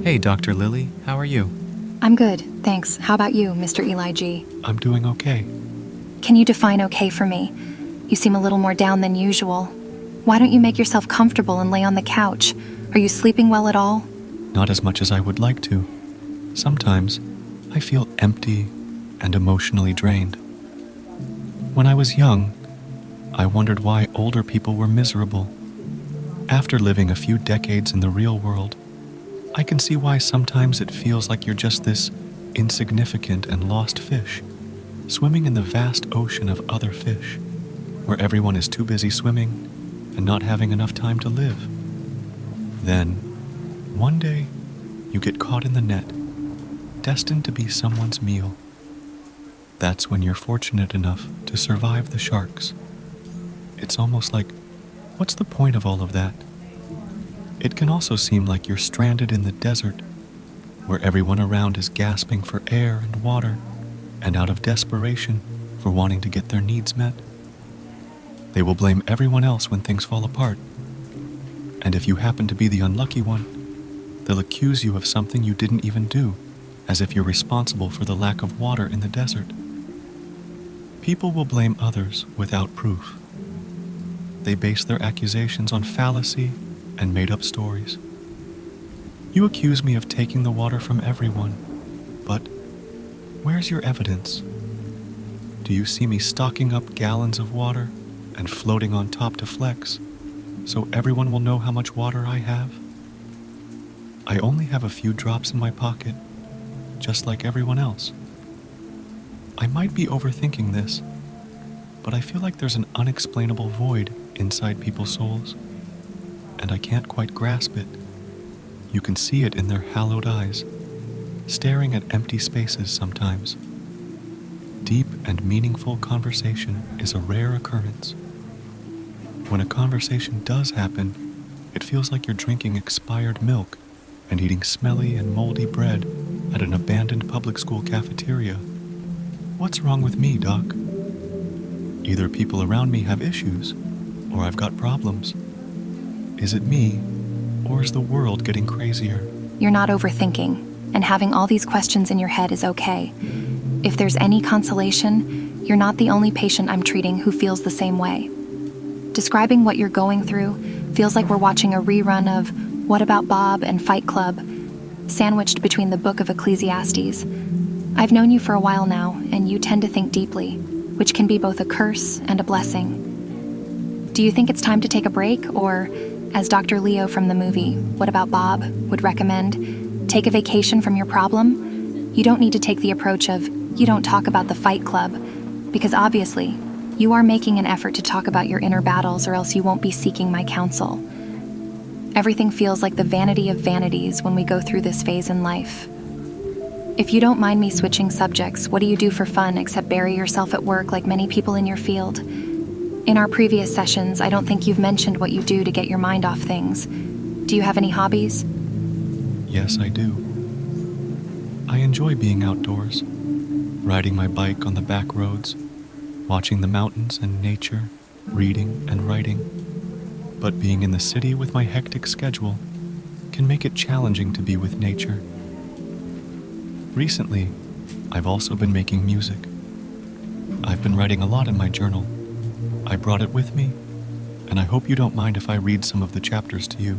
Hey, Dr. Lily, how are you? I'm good, thanks. How about you, Mr. Eli G? I'm doing okay. Can you define okay for me? You seem a little more down than usual. Why don't you make yourself comfortable and lay on the couch? Are you sleeping well at all? Not as much as I would like to. Sometimes, I feel empty and emotionally drained. When I was young, I wondered why older people were miserable. After living a few decades in the real world, I can see why sometimes it feels like you're just this insignificant and lost fish, swimming in the vast ocean of other fish, where everyone is too busy swimming and not having enough time to live. Then, one day, you get caught in the net, destined to be someone's meal. That's when you're fortunate enough to survive the sharks. It's almost like, what's the point of all of that? It can also seem like you're stranded in the desert, where everyone around is gasping for air and water, and out of desperation for wanting to get their needs met. They will blame everyone else when things fall apart. And if you happen to be the unlucky one, they'll accuse you of something you didn't even do, as if you're responsible for the lack of water in the desert. People will blame others without proof. They base their accusations on fallacy and made-up stories. You accuse me of taking the water from everyone, but where's your evidence? Do you see me stocking up gallons of water and floating on top to flex, so everyone will know how much water I have? I only have a few drops in my pocket, just like everyone else. I might be overthinking this, but I feel like there's an unexplainable void inside people's souls, and I can't quite grasp it. You can see it in their hallowed eyes, staring at empty spaces sometimes. Deep and meaningful conversation is a rare occurrence. When a conversation does happen, it feels like you're drinking expired milk and eating smelly and moldy bread at an abandoned public school cafeteria. What's wrong with me, Doc? Either people around me have issues, or I've got problems. Is it me, or is the world getting crazier? You're not overthinking, and having all these questions in your head is okay. If there's any consolation, you're not the only patient I'm treating who feels the same way. Describing what you're going through feels like we're watching a rerun of What About Bob and Fight Club, sandwiched between the Book of Ecclesiastes. I've known you for a while now, and you tend to think deeply, which can be both a curse and a blessing. Do you think it's time to take a break, or, as Dr. Leo from the movie What About Bob would recommend, take a vacation from your problem? You don't need to take the approach of, you don't talk about the Fight Club, because obviously, you are making an effort to talk about your inner battles, or else you won't be seeking my counsel. Everything feels like the vanity of vanities when we go through this phase in life. If you don't mind me switching subjects, what do you do for fun except bury yourself at work like many people in your field? In our previous sessions, I don't think you've mentioned what you do to get your mind off things. Do you have any hobbies? Yes, I do. I enjoy being outdoors, riding my bike on the back roads, watching the mountains and nature, reading and writing. But being in the city with my hectic schedule can make it challenging to be with nature. Recently, I've also been making music. I've been writing a lot in my journal. I brought it with me, and I hope you don't mind if I read some of the chapters to you.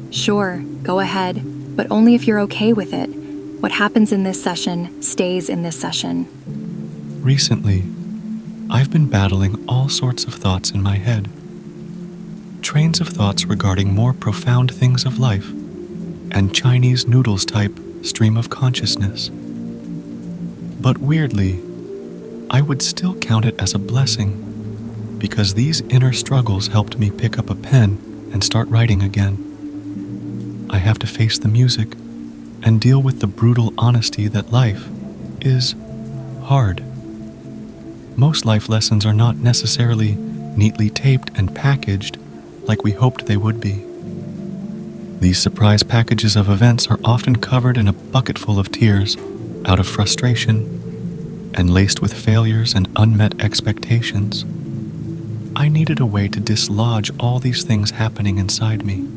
Sure, go ahead, but only if you're okay with it. What happens in this session stays in this session. Recently, I've been battling all sorts of thoughts in my head. Trains of thoughts regarding more profound things of life, and Chinese noodles type stream of consciousness. But weirdly, I would still count it as a blessing, because these inner struggles helped me pick up a pen and start writing again. I have to face the music and deal with the brutal honesty that life is hard. Most life lessons are not necessarily neatly taped and packaged like we hoped they would be. These surprise packages of events are often covered in a bucket full of tears out of frustration and laced with failures and unmet expectations. I needed a way to dislodge all these things happening inside me.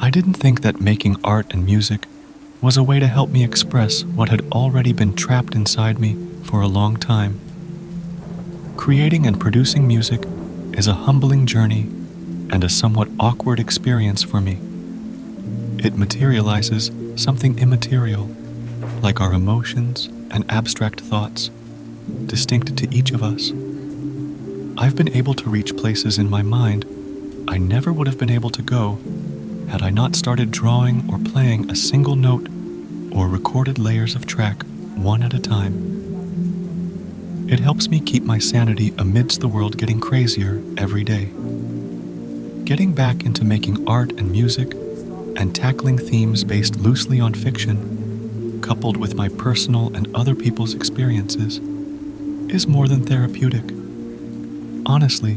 I didn't think that making art and music was a way to help me express what had already been trapped inside me for a long time. Creating and producing music is a humbling journey and a somewhat awkward experience for me. It materializes something immaterial, like our emotions and abstract thoughts, distinct to each of us. I've been able to reach places in my mind I never would have been able to go had I not started drawing or playing a single note or recorded layers of track one at a time. It helps me keep my sanity amidst the world getting crazier every day. Getting back into making art and music and tackling themes based loosely on fiction, coupled with my personal and other people's experiences, is more than therapeutic. Honestly,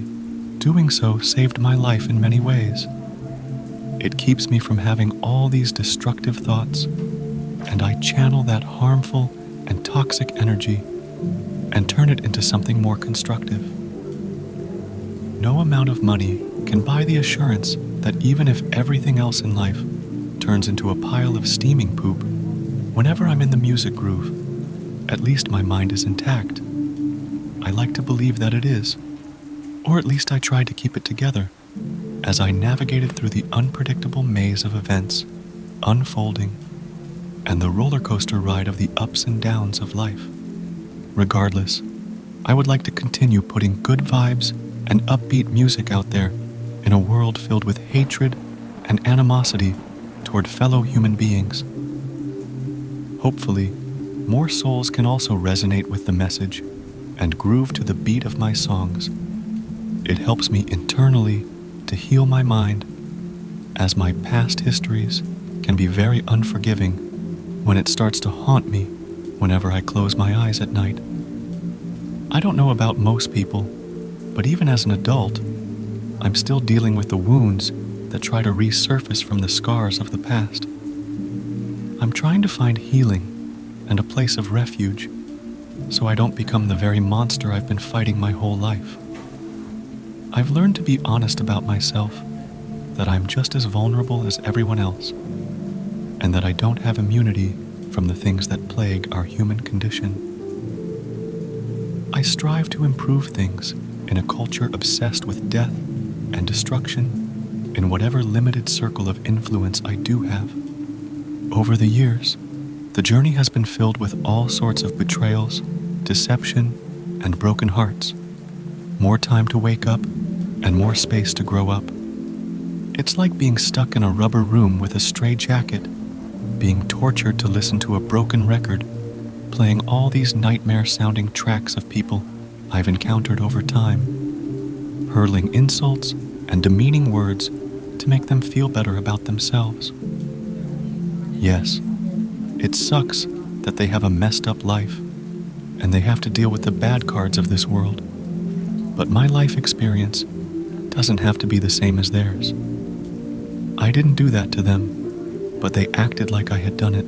doing so saved my life in many ways. It keeps me from having all these destructive thoughts, and I channel that harmful and toxic energy and turn it into something more constructive. No amount of money can buy the assurance that even if everything else in life turns into a pile of steaming poop, whenever I'm in the music groove, at least my mind is intact. I like to believe that it is, or at least I try to keep it together as I navigated through the unpredictable maze of events unfolding and the roller coaster ride of the ups and downs of life. Regardless, I would like to continue putting good vibes and upbeat music out there in a world filled with hatred and animosity toward fellow human beings. Hopefully, more souls can also resonate with the message and groove to the beat of my songs. It helps me internally to heal my mind, as my past histories can be very unforgiving when it starts to haunt me whenever I close my eyes at night. I don't know about most people, but even as an adult, I'm still dealing with the wounds that try to resurface from the scars of the past. I'm trying to find healing and a place of refuge so I don't become the very monster I've been fighting my whole life. I've learned to be honest about myself, that I'm just as vulnerable as everyone else, and that I don't have immunity from the things that plague our human condition. I strive to improve things in a culture obsessed with death and destruction in whatever limited circle of influence I do have. Over the years, the journey has been filled with all sorts of betrayals, deception, and broken hearts. More time to wake up and more space to grow up. It's like being stuck in a rubber room with a stray jacket, being tortured to listen to a broken record, playing all these nightmare-sounding tracks of people I've encountered over time, hurling insults and demeaning words to make them feel better about themselves. Yes, it sucks that they have a messed up life, and they have to deal with the bad cards of this world. But my life experience doesn't have to be the same as theirs. I didn't do that to them, but they acted like I had done it.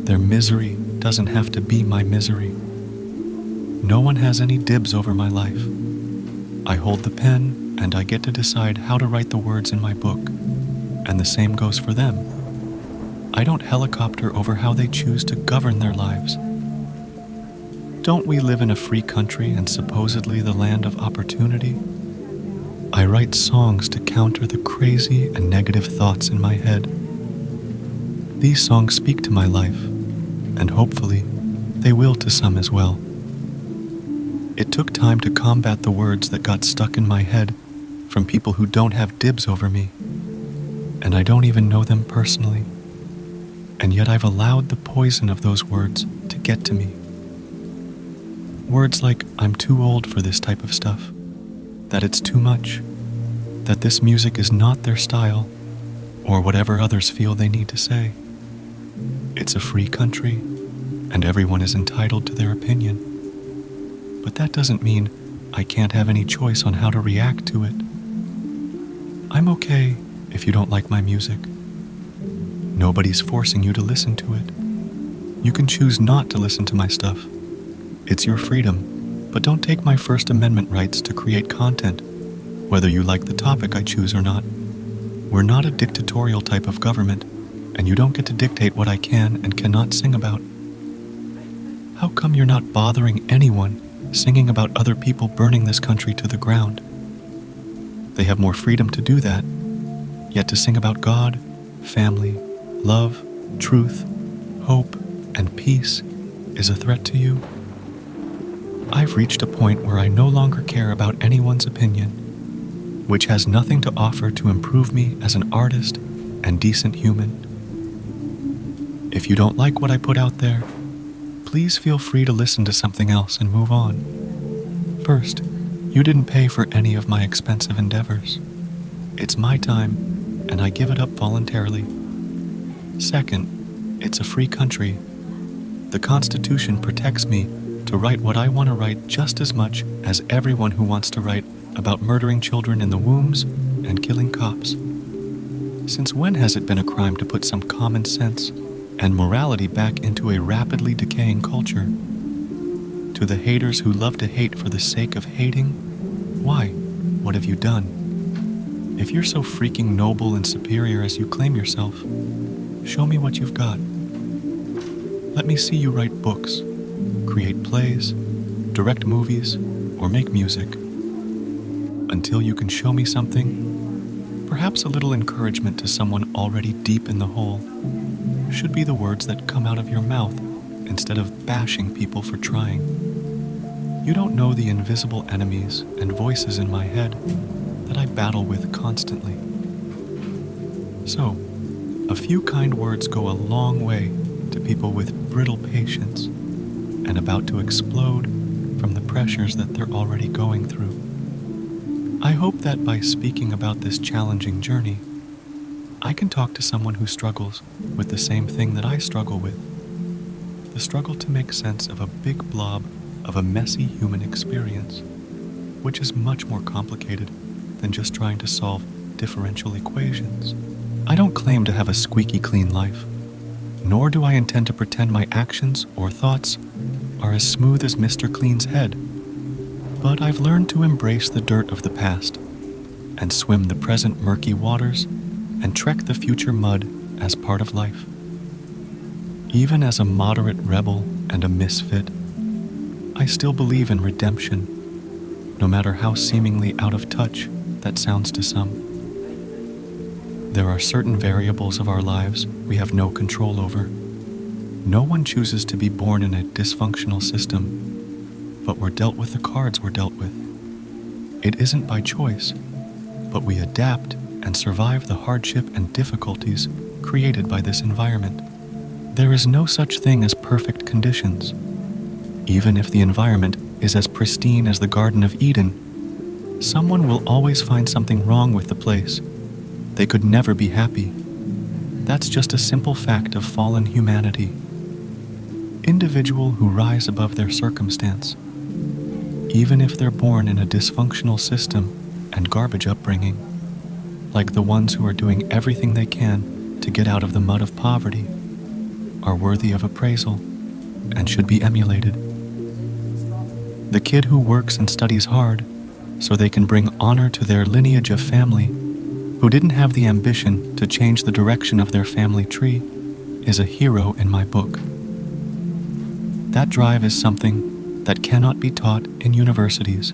Their misery doesn't have to be my misery. No one has any dibs over my life. I hold the pen and I get to decide how to write the words in my book, and the same goes for them. I don't helicopter over how they choose to govern their lives. Don't we live in a free country and supposedly the land of opportunity? I write songs to counter the crazy and negative thoughts in my head. These songs speak to my life, and hopefully, they will to some as well. It took time to combat the words that got stuck in my head from people who don't have dibs over me, and I don't even know them personally. And yet I've allowed the poison of those words to get to me. Words like, I'm too old for this type of stuff, that it's too much, that this music is not their style, or whatever others feel they need to say. It's a free country, and everyone is entitled to their opinion. But that doesn't mean I can't have any choice on how to react to it. I'm okay if you don't like my music. Nobody's forcing you to listen to it. You can choose not to listen to my stuff. It's your freedom, but don't take my First Amendment rights to create content, whether you like the topic I choose or not. We're not a dictatorial type of government, and you don't get to dictate what I can and cannot sing about. How come you're not bothering anyone singing about other people burning this country to the ground? They have more freedom to do that, yet to sing about God, family, love, truth, hope, and peace is a threat to you? I've reached a point where I no longer care about anyone's opinion, which has nothing to offer to improve me as an artist and decent human. If you don't like what I put out there, please feel free to listen to something else and move on. First, you didn't pay for any of my expensive endeavors. It's my time, and I give it up voluntarily. Second, it's a free country. The Constitution protects me to write what I want to write just as much as everyone who wants to write about murdering children in the wombs and killing cops. Since when has it been a crime to put some common sense and morality back into a rapidly decaying culture? To the haters who love to hate for the sake of hating, why? What have you done? If you're so freaking noble and superior as you claim yourself, show me what you've got. Let me see you write books, create plays, direct movies, or make music. Until you can show me something, perhaps a little encouragement to someone already deep in the hole should be the words that come out of your mouth instead of bashing people for trying. You don't know the invisible enemies and voices in my head that I battle with constantly. So, a few kind words go a long way to people with brittle patience and about to explode from the pressures that they're already going through. I hope that by speaking about this challenging journey, I can talk to someone who struggles with the same thing that I struggle with. The struggle to make sense of a big blob of a messy human experience, which is much more complicated than just trying to solve differential equations. I don't claim to have a squeaky clean life, nor do I intend to pretend my actions or thoughts are as smooth as Mr. Clean's head. But I've learned to embrace the dirt of the past and swim the present murky waters and trek the future mud as part of life. Even as a moderate rebel and a misfit, I still believe in redemption, no matter how seemingly out of touch that sounds to some. There are certain variables of our lives we have no control over. No one chooses to be born in a dysfunctional system, but we're dealt with the cards we're dealt with. It isn't by choice, but we adapt and survive the hardship and difficulties created by this environment. There is no such thing as perfect conditions. Even if the environment is as pristine as the Garden of Eden, someone will always find something wrong with the place. They could never be happy. That's just a simple fact of fallen humanity. Individuals who rise above their circumstance, even if they're born in a dysfunctional system and garbage upbringing, like the ones who are doing everything they can to get out of the mud of poverty, are worthy of appraisal and should be emulated. The kid who works and studies hard so they can bring honor to their lineage of family, who didn't have the ambition to change the direction of their family tree, is a hero in my book. That drive is something that cannot be taught in universities.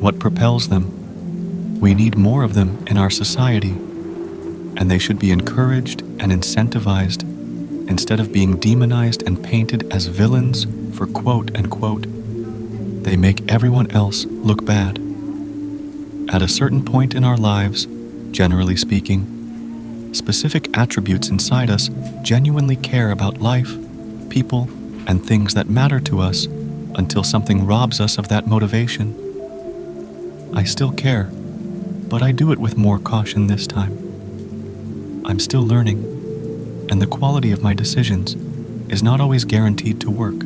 What propels them? We need more of them in our society, and they should be encouraged and incentivized instead of being demonized and painted as villains for quote unquote, they make everyone else look bad. At a certain point in our lives, generally speaking, specific attributes inside us genuinely care about life, people, and things that matter to us until something robs us of that motivation. I still care, but I do it with more caution this time. I'm still learning, and the quality of my decisions is not always guaranteed to work.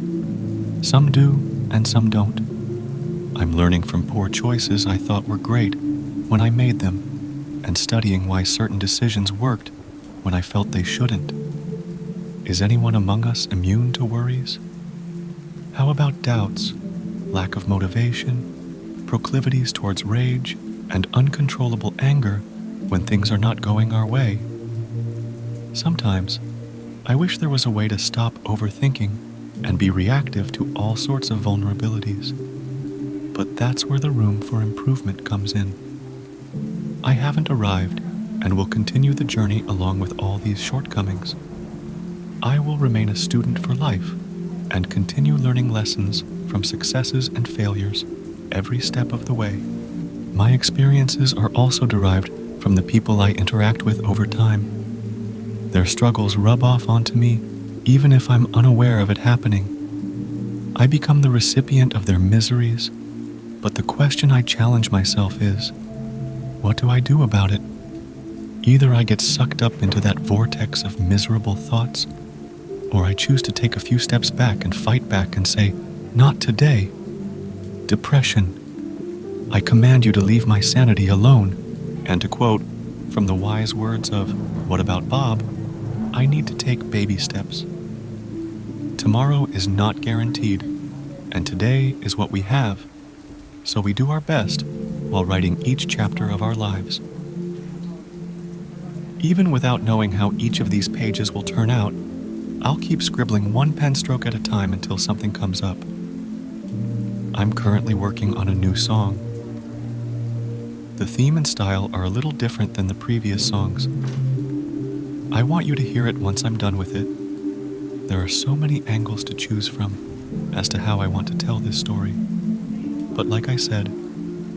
Some do, and some don't. I'm learning from poor choices I thought were great when I made them, and studying why certain decisions worked when I felt they shouldn't. Is anyone among us immune to worries? How about doubts, lack of motivation, proclivities towards rage, and uncontrollable anger when things are not going our way. Sometimes, I wish there was a way to stop overthinking and be reactive to all sorts of vulnerabilities. But that's where the room for improvement comes in. I haven't arrived and will continue the journey along with all these shortcomings. I will remain a student for life and continue learning lessons from successes and failures every step of the way. My experiences are also derived from the people I interact with over time. Their struggles rub off onto me even if I'm unaware of it happening. I become the recipient of their miseries, but the question I challenge myself is, what do I do about it? Either I get sucked up into that vortex of miserable thoughts, or I choose to take a few steps back and fight back and say, not today. Depression, I command you to leave my sanity alone. And to quote from the wise words of What About Bob, I need to take baby steps. Tomorrow is not guaranteed, and today is what we have, so we do our best while writing each chapter of our lives. Even without knowing how each of these pages will turn out, I'll keep scribbling one pen stroke at a time until something comes up. I'm currently working on a new song. The theme and style are a little different than the previous songs. I want you to hear it once I'm done with it. There are so many angles to choose from as to how I want to tell this story. But like I said,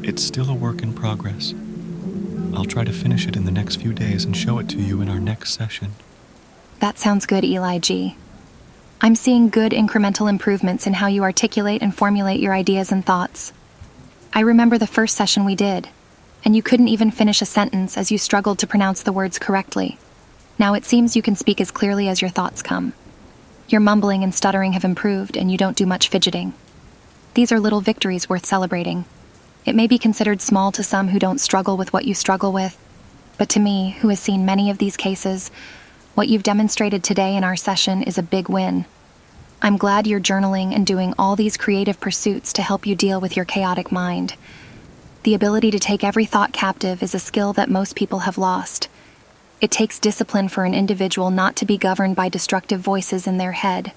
it's still a work in progress. I'll try to finish it in the next few days and show it to you in our next session. That sounds good, Eli G. I'm seeing good incremental improvements in how you articulate and formulate your ideas and thoughts. I remember the first session we did, and you couldn't even finish a sentence as you struggled to pronounce the words correctly. Now it seems you can speak as clearly as your thoughts come. Your mumbling and stuttering have improved, and you don't do much fidgeting. These are little victories worth celebrating. It may be considered small to some who don't struggle with what you struggle with, but to me, who has seen many of these cases, what you've demonstrated today in our session is a big win. I'm glad you're journaling and doing all these creative pursuits to help you deal with your chaotic mind. The ability to take every thought captive is a skill that most people have lost. It takes discipline for an individual not to be governed by destructive voices in their head.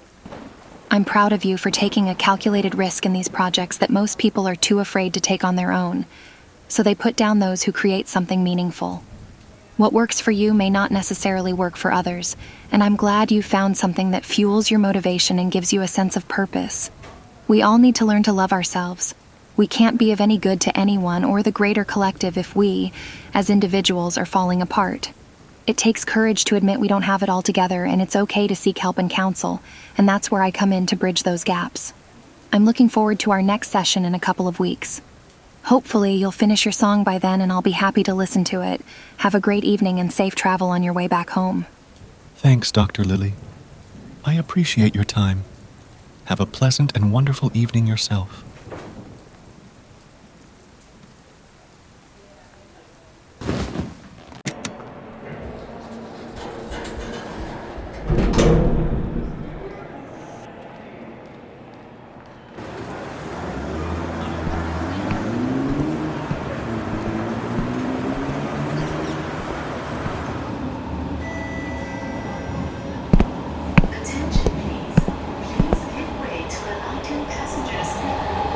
I'm proud of you for taking a calculated risk in these projects that most people are too afraid to take on their own, so they put down those who create something meaningful. What works for you may not necessarily work for others, and I'm glad you found something that fuels your motivation and gives you a sense of purpose. We all need to learn to love ourselves. We can't be of any good to anyone or the greater collective if we, as individuals, are falling apart. It takes courage to admit we don't have it all together, and it's okay to seek help and counsel, and that's where I come in to bridge those gaps. I'm looking forward to our next session in a couple of weeks. Hopefully, you'll finish your song by then, and I'll be happy to listen to it. Have a great evening and safe travel on your way back home. Thanks, Dr. Lily. I appreciate your time. Have a pleasant and wonderful evening yourself. Attention please. Please give way to alighting passengers.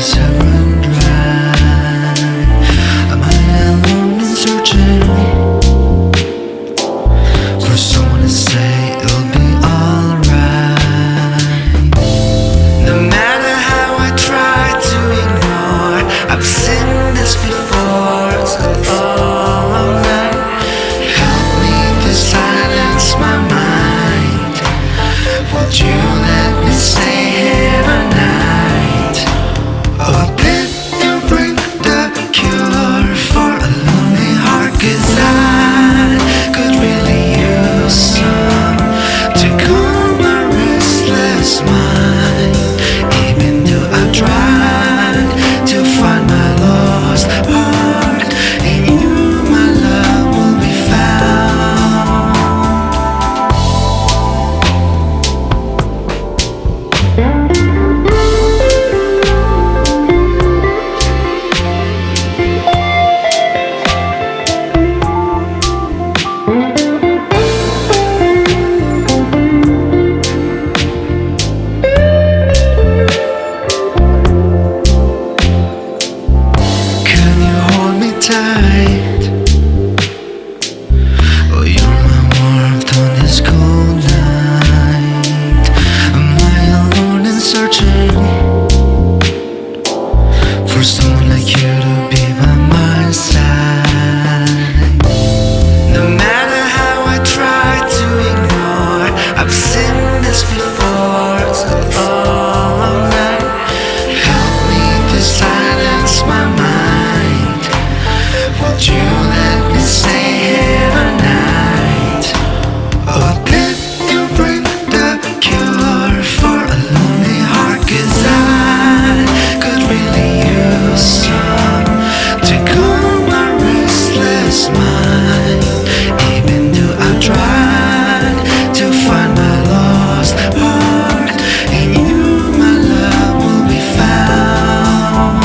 eyes have run dry. Am I alone and searching for someone to say it'll be alright? No matter how I try to ignore, I've seen this before, so all night. Help me to silence my mind. Would you let me stay here a night? Or did you bring the cure for a lonely heart? 'Cause I could really use some to calm my restless mind. Even though I've tried to find my lost heart, in you my love will be found. Can you hold me tight? Oh, you're my warmth on this cold night. Am I alone and searching for someone like you to be by my side? No matter how I try to ignore, I've seen this before, so all night. Help me to silence my mind. Would you let me stay here a night? Or did you bring the cure for a lonely heart? 'Cause I could really use some to calm my restless mind. Even though I've tried to find my lost heart, in you my love will be found.